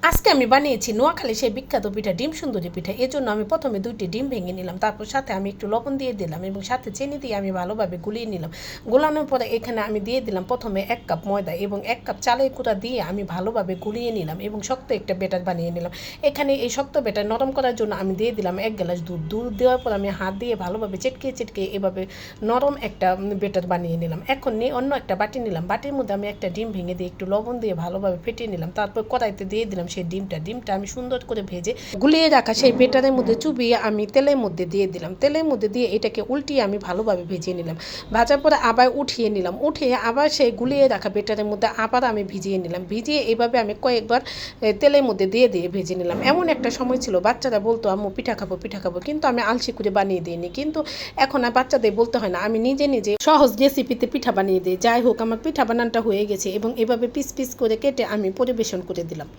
আজকে আমি বানিয়েছি নোয়াখালী সেই বিখ্যাত পিঠা ডিম সুন্দরী পিঠা। এর জন্য আমি প্রথমে 2টি ডিম ভেঙে নিলাম, তারপর সাথে আমি একটু লবণ দিয়ে দিলাম এবং সাথে চিনি দিয়ে আমি ভালোভাবে গুলিয়ে নিলাম। গোলানোর পরে এখানে আমি দিয়ে দিলাম প্রথমে 1 কাপ ময়দা এবং 1 কাপ চালের গুঁড়া দিয়ে আমি ভালোভাবে গুলিয়ে নিলাম এবং শক্ত একটা ব্যাটার বানিয়ে নিলাম। এখানে এই শক্ত ব্যাটার নরম করার জন্য আমি দিয়ে দিলাম 1 গ্লাস দুধ। দুধ দেওয়ার পর আমি হাত দিয়ে ভালোভাবে চেটকে এভাবে নরম একটা ব্যাটার বানিয়ে নিলাম। এখন নিয়ে অন্য একটা বাটি নিলাম, বাটির মধ্যে আমি একটা ডিম ভেঙে দিয়ে একটু লবণ দিয়ে ভালোভাবে ফেটিয়ে নিলাম। তারপর কড়াইতে দিয়ে দিলাম সেই ডিমটা আমি সুন্দর করে ভেজে গুলিয়ে রাখা সেই বেটারের মধ্যে চুবিয়ে আমি তেলের মধ্যে দিয়ে দিলাম। তেলের মধ্যে দিয়ে এটাকে উল্টিয়ে আমি ভালোভাবে ভেজে নিলাম। ভাজার পরে আবার উঠিয়ে নিলাম, উঠিয়ে আবার সেই গুলিয়ে রাখা বেটারের মধ্যে আবার আমি ভিজিয়ে নিলাম। ভিজিয়ে এইভাবে আমি কয়েকবার তেলের মধ্যে দিয়ে ভেজে নিলাম। এমন একটা সময় ছিল বাচ্চারা বলতো আম্মু পিঠা খাবো, কিন্তু আমি আলসি করে বানিয়ে দিইনি। কিন্তু এখন আর বাচ্চাদের বলতে হয় না, আমি নিজে সহজ রেসিপিতে পিঠা বানিয়ে দিই। যাই হোক, আমার পিঠা বানানটা হয়ে গেছে এবং এভাবে পিস করে কেটে আমি পরিবেশন করে দিলাম।